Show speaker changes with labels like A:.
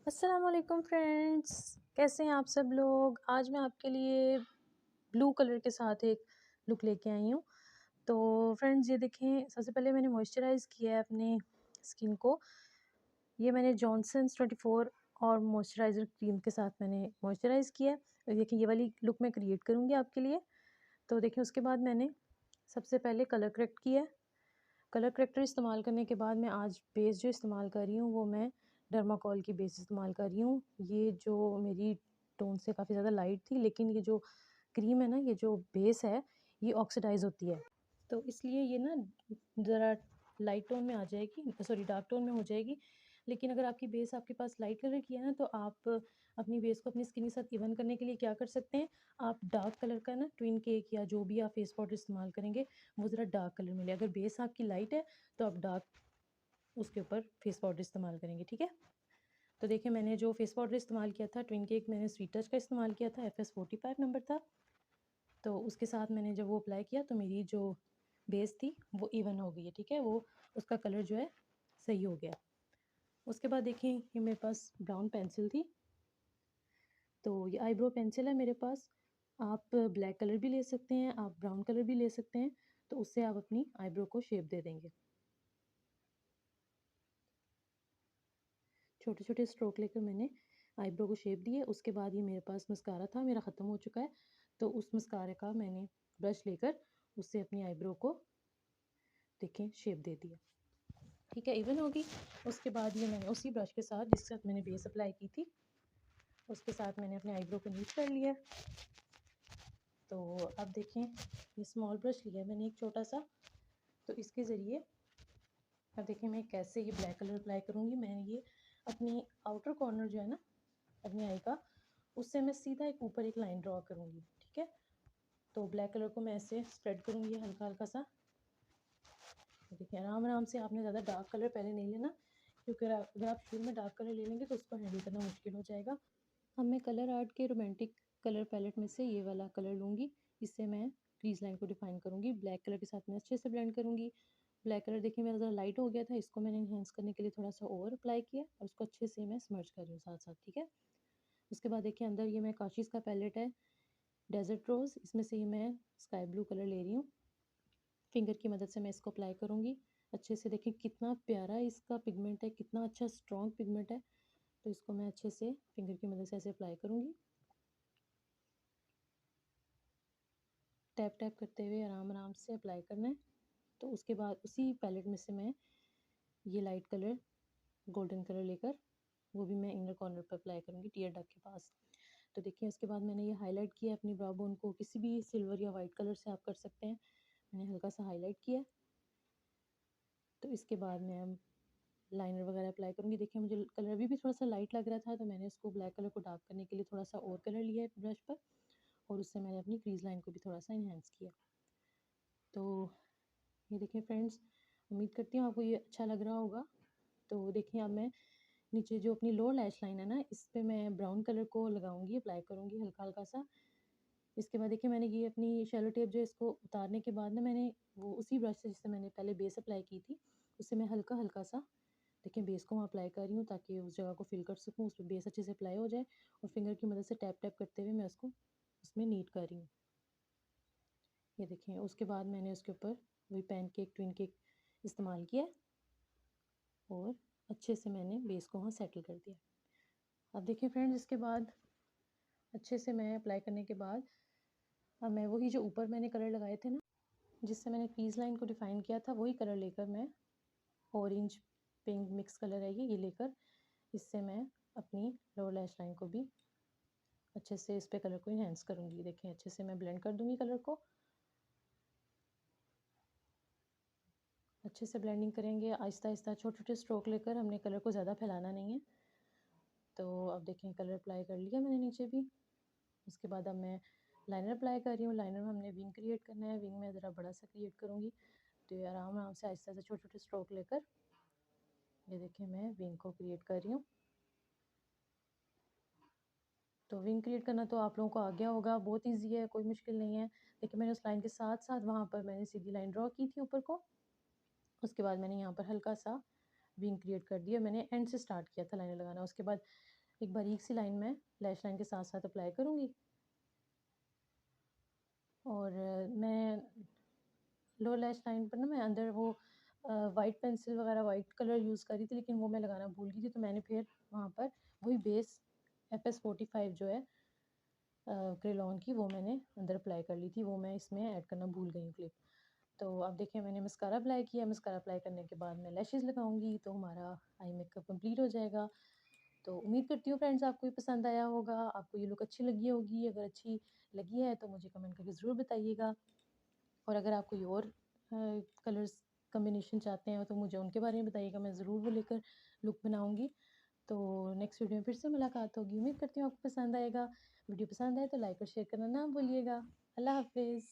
A: अस्सलाम वालेकुम फ्रेंड्स, कैसे हैं आप सब लोग। आज मैं आपके लिए ब्लू कलर के साथ एक लुक लेके आई हूँ। तो फ्रेंड्स ये देखें, सबसे पहले मैंने मॉइस्चराइज़ किया है अपनी स्किन को। ये मैंने जॉनसन्स 24 और मॉइस्चराइज़र क्रीम के साथ मैंने मॉइस्चराइज़ किया है। और देखिए ये वाली लुक मैं क्रिएट करूँगी आपके लिए। तो देखिए उसके बाद मैंने सबसे पहले कलर करेक्ट किया है। कलर करेक्टर इस्तेमाल करने के बाद मैं आज बेस जो इस्तेमाल कर रही हूँ वो मैं डर्माकोल की बेस इस्तेमाल कर रही हूँ। ये जो मेरी टोन से काफ़ी ज़्यादा लाइट थी, लेकिन ये जो क्रीम है ना, ये जो बेस है, ये ऑक्सीडाइज़ होती है। तो इसलिए ये ना ज़रा लाइट टोन में आ जाएगी, सॉरी डार्क टोन में हो जाएगी। लेकिन अगर आपकी बेस आपके पास लाइट कलर की है ना, तो आप अपनी बेस को अपनी स्किन के साथ इवन करने के लिए क्या कर सकते हैं, आप डार्क कलर का ना ट्विन केक या जो भी आप फेस पाउडर इस्तेमाल करेंगे वो ज़रा डार्क कलर मिले। अगर बेस आपकी लाइट है तो आप डार्क उसके ऊपर फेस पाउडर इस्तेमाल करेंगे, ठीक है। तो देखिए मैंने जो फेस पाउडर इस्तेमाल किया था ट्विन केक, मैंने स्वीट टच का इस्तेमाल किया था, FS 45 नंबर था। तो उसके साथ मैंने जब वो अप्लाई किया तो मेरी जो बेस थी वो इवन हो गई है, ठीक है। वो उसका कलर जो है सही हो गया। उसके बाद देखिए ये मेरे पास ब्राउन पेंसिल थी। तो ये आईब्रो पेंसिल है मेरे पास। आप ब्लैक कलर भी ले सकते हैं, आप ब्राउन कलर भी ले सकते हैं। तो उससे आप अपनी आईब्रो को शेप दे देंगे। छोटे छोटे स्ट्रोक लेकर मैंने आईब्रो को शेप दी है। उसके बाद ये मेरे पास मस्कारा था, मेरा ख़त्म हो चुका है। तो उस मस्कारे का मैंने ब्रश लेकर उससे अपनी आईब्रो को देखें शेप दे दिया, ठीक है, इवन होगी। उसके बाद ये मैंने उसी ब्रश के साथ जिसके साथ मैंने बेस अप्लाई की थी, उसके साथ मैंने अपने आईब्रो को नीट कर लिया। तो अब देखें ये स्मॉल ब्रश लिया है मैंने एक छोटा सा। तो इसके ज़रिए अब देखिए मैं कैसे ये ब्लैक कलर अप्लाई करूँगी। मैंने ये अपनी आउटर कॉर्नर जो है ना अपनी आई का, उससे मैं सीधा एक ऊपर एक लाइन ड्रॉ करूँगी, ठीक है। तो ब्लैक कलर को मैं ऐसे स्प्रेड करूँगी हल्का हल्का सा। देखिए आराम आराम से, आपने ज़्यादा डार्क कलर पहले नहीं लेना, क्योंकि अगर आप शुरू में डार्क कलर ले लेंगे तो उसको हैंडल करना मुश्किल हो जाएगा। अब मैं कलर आर्ट के रोमांटिक कलर पैलेट में से ये वाला कलर लूँगी। इससे मैं क्रीज लाइन को डिफाइन करूँगी। ब्लैक कलर के साथ मैं अच्छे से ब्लेंड करूँगी। ब्लैक कलर देखिए मेरा ज़रा लाइट हो गया था, इसको मैंने इन्हेंस करने के लिए थोड़ा सा और अप्लाई किया और उसको अच्छे से मैं स्मर्ज कर रही हूँ साथ साथ, ठीक है। उसके बाद देखिए अंदर ये मैं काशीज़ का पैलेट है डेजर्ट रोज़, इसमें से ही मैं स्काई ब्लू कलर ले रही हूँ। फिंगर की मदद से मैं इसको अप्लाई करूँगी अच्छे से। देखें कितना प्यारा इसका पिगमेंट है, कितना अच्छा स्ट्रॉन्ग पिगमेंट है। तो इसको मैं अच्छे से फिंगर की मदद से ऐसे अप्लाई करूँगी, टैप टैप करते हुए आराम आराम से अप्लाई करना है। तो उसके बाद उसी पैलेट में से मैं ये लाइट कलर गोल्डन कलर लेकर वो भी मैं इनर कॉर्नर पर अप्लाई करूँगी, टीयर डक के पास। तो देखिए उसके बाद मैंने ये हाईलाइट किया अपनी ब्राउ बोन को, किसी भी सिल्वर या वाइट कलर से आप कर सकते हैं। मैंने हल्का सा हाईलाइट किया। तो इसके बाद मैं लाइनर वगैरह अप्लाई करूँगी। देखिए मुझे कलर अभी भी थोड़ा सा लाइट लग रहा था, तो मैंने उसको ब्लैक कलर को डार्क करने के लिए थोड़ा सा और कलर लिया है ब्रश पर, और उससे मैंने अपनी क्रीज लाइन को भी थोड़ा सा इन्हेंस किया। तो ये देखिए फ्रेंड्स, उम्मीद करती हूँ आपको ये अच्छा लग रहा होगा। तो देखिए अब मैं नीचे जो अपनी लोअर लैश लाइन है ना, इस पे मैं ब्राउन कलर को लगाऊंगी, अप्लाई करूँगी हल्का हल्का सा। इसके बाद देखिए मैंने ये अपनी शैलो टेप जो है इसको उतारने के बाद ना मैंने वो उसी ब्रश से जिससे मैंने पहले बेस अप्लाई की थी, उससे मैं हल्का हल्का सा देखिए बेस को मैं अप्लाई कर रही हूँ, ताकि उस जगह को फिल कर सकूँ, उस पर बेस अच्छे से अप्लाई हो जाए। और फिंगर की मदद से टैप टैप करते हुए मैं उसको उसमें नीट कर रही हूँ। ये देखिए उसके बाद मैंने उसके ऊपर वही पैन केक ट्विन केक इस्तेमाल किया और अच्छे से मैंने बेस को वहाँ सेटल कर दिया। अब देखिए फ्रेंड्स, इसके बाद अच्छे से मैं अप्लाई करने के बाद अब मैं वही जो ऊपर मैंने कलर लगाए थे ना, जिससे मैंने क्रीज लाइन को डिफाइन किया था, वही कलर लेकर मैं ऑरेंज पिंक मिक्स कलर है ये लेकर इससे मैं अपनी लोअर लैश लाइन को भी अच्छे से इस पे कलर को इन्हेंस करूँगी। देखिए अच्छे से मैं ब्लेंड कर दूँगी कलर को, अच्छे से ब्लेंडिंग करेंगे आहिस्ता आहिस्ता, छोटे छोटे स्ट्रोक लेकर, हमने कलर को ज़्यादा फैलाना नहीं है। तो अब देखें कलर अप्लाई कर लिया मैंने नीचे भी। उसके बाद अब मैं लाइनर अप्लाई कर रही हूँ। लाइनर में हमने विंग क्रिएट करना है, विंग में ज़रा बड़ा सा क्रिएट करूँगी। तो ये आराम आराम से आहिस्ता से छोटे छोटे स्ट्रोक लेकर ये देखिए मैं विंग को क्रिएट कर रही हूँ। तो विंग क्रिएट करना तो आप लोगों को आ गया होगा, बहुत ईजी है, कोई मुश्किल नहीं है। देखिए मैंने उस लाइन के साथ साथ वहाँ पर मैंने सीधी लाइन ड्रॉ की थी ऊपर को। उसके बाद मैंने यहाँ पर हल्का सा विंग क्रिएट कर दिया। मैंने एंड से स्टार्ट किया था लाइनर लगाना। उसके बाद एक बारीक सी लाइन मैं लैश लाइन के साथ साथ अप्लाई करूँगी। और मैं लोअर लैश लाइन पर ना मैं अंदर वो वाइट पेंसिल वगैरह वाइट कलर यूज़ कर रही थी, लेकिन वो मैं लगाना भूल गई थी, तो मैंने फिर वहाँ पर वही बेस FS45 जो है क्रेलॉन की, वो मैंने अंदर अप्लाई कर ली थी, वो मैं इसमें ऐड करना भूल गई हूँ क्लिप। तो अब देखिए मैंने मस्कारा अप्लाई किया, मस्कारा अप्लाई करने के बाद मैं लैशेज़ लगाऊंगी तो हमारा आई मेकअप कंप्लीट हो जाएगा। तो उम्मीद करती हूँ फ्रेंड्स आपको ये पसंद आया होगा, आपको ये लुक अच्छी लगी होगी। अगर अच्छी लगी है तो मुझे कमेंट करके ज़रूर बताइएगा, और अगर आप कोई और कलर्स कॉम्बिनेशन चाहते हैं तो मुझे उनके बारे में बताइएगा, मैं ज़रूर वो लेकर लुक बनाऊँगी। तो नेक्स्ट वीडियो में फिर से मुलाकात होगी। उम्मीद करती हूँ आपको पसंद आएगा। वीडियो पसंद आए तो लाइक और शेयर करना ना भूलिएगा। अल्लाह हाफ़िज़।